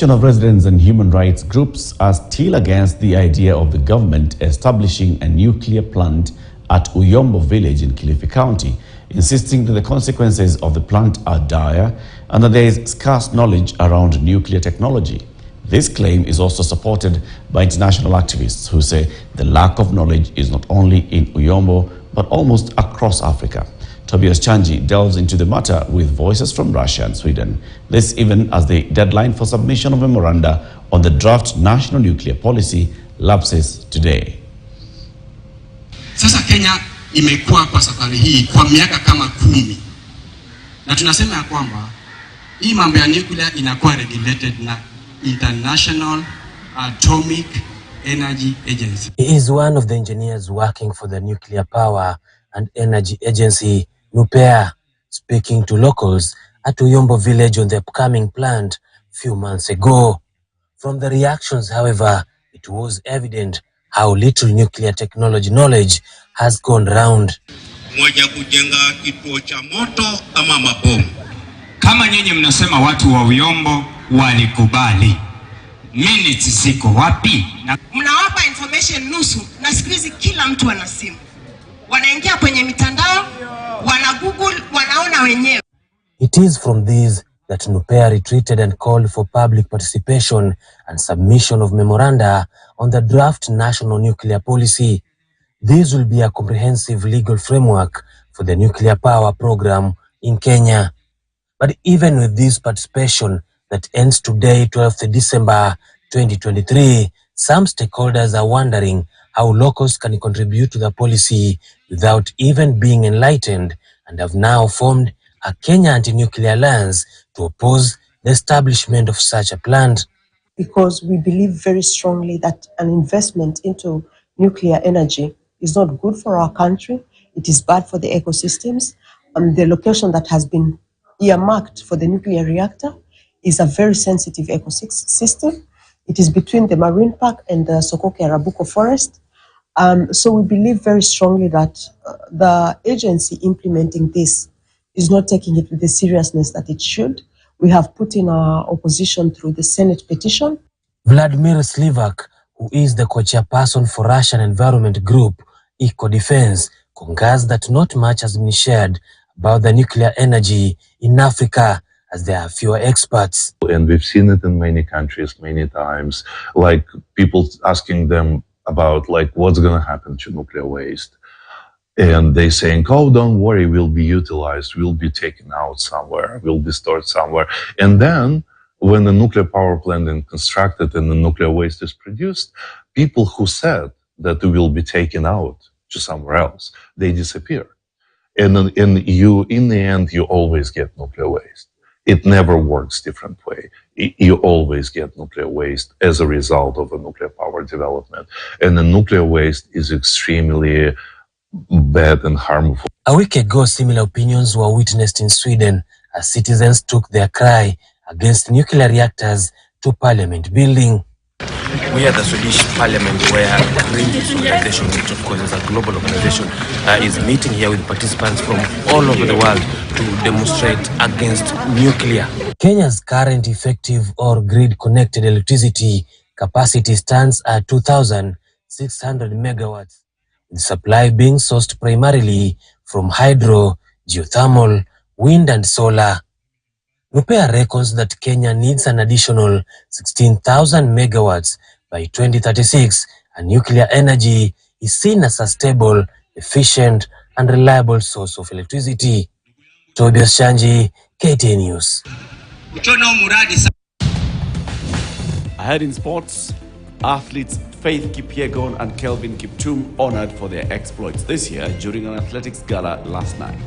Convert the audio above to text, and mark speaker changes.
Speaker 1: Of residents and human rights groups are still against the idea of the government establishing a nuclear plant at Uyombo village in Kilifi County, insisting that the consequences of the plant are dire and that there is scarce knowledge around nuclear technology. This claim is also supported by international activists who say the lack of knowledge is not only in Uyombo but almost across Africa. Tobias Chanji delves into the matter with voices from Russia and Sweden. This even as the deadline for submission of memoranda on the draft national nuclear policy lapses today.
Speaker 2: Sasa Kenya imekuwa kwa safari hii kwa miaka kama 10. Na tunasema ya kwamba hii mambo ya nuclear inakuwa regulated na International Atomic Energy Agency.
Speaker 3: He is one of the engineers working for the Nuclear Power and Energy Agency, NUPEA, speaking to locals at Uyombo village on the upcoming plant few months ago. From the reactions, however, it was evident how little nuclear technology knowledge has gone round.
Speaker 2: Moja kujenga kituo cha moto ama mabomu.
Speaker 4: Kama nyinyi mnasema watu wa Uyombo walikubali, minutes ziko wapi?
Speaker 5: Na mnawapa information nusu, na siku hizi kila mtu ana simu. Wanaingia kwenye mitandao, wana Google, wanaona wenyewe.
Speaker 3: It is from these that NUPEA retreated and called for public participation and submission of memoranda on the draft national nuclear policy. This will be a comprehensive legal framework for the nuclear power program in Kenya. But even with this participation that ends today, 12th December 2023, some stakeholders are wondering how locals can contribute to the policy without even being enlightened, and have now formed a Kenya Anti-Nuclear Alliance to oppose the establishment of such a plant.
Speaker 6: Because we believe very strongly that an investment into nuclear energy is not good for our country. It is bad for the ecosystems. The location that has been earmarked for the nuclear reactor is a very sensitive ecosystem. It is between the marine park and the Sokoke-Arabuko forest. So we believe very strongly that the agency implementing this is not taking it with the seriousness that it should. We have put in our opposition through the Senate petition.
Speaker 3: Vladimir Slivak, who is the co-chairperson for Russian environment group Eco Defense, concurs that not much has been shared about the nuclear energy in Africa, as there are fewer experts.
Speaker 7: And we've seen it in many countries many times, like people asking them about like what's going to happen to nuclear waste. And they saying, oh, don't worry, we'll be utilized, we'll be taken out somewhere, we'll be stored somewhere. And then when the nuclear power plant is constructed and the nuclear waste is produced, people who said that it will be taken out to somewhere else, they disappear. And in the end, you always get nuclear waste. It never works different way. You always get nuclear waste as a result of a nuclear power development. And the nuclear waste is extremely bad and harmful.
Speaker 3: A week ago, similar opinions were witnessed in Sweden as citizens took their cry against nuclear reactors to Parliament building.
Speaker 8: We are the Swedish Parliament, where the Greenpeace organization, which of course is a global organization, is meeting here with participants from all over the world to demonstrate against nuclear.
Speaker 3: Kenya's current effective or grid-connected electricity capacity stands at 2,600 megawatts, with supply being sourced primarily from hydro, geothermal, wind and solar. NUPEA reckons that Kenya needs an additional 16,000 megawatts by 2036, and nuclear energy is seen as a stable, efficient, and reliable source of electricity. Tobias Chanji, KTN News.
Speaker 1: Ahead in sports, athletes Faith Kipyegon and Kelvin Kiptum honored for their exploits this year during an athletics gala last night.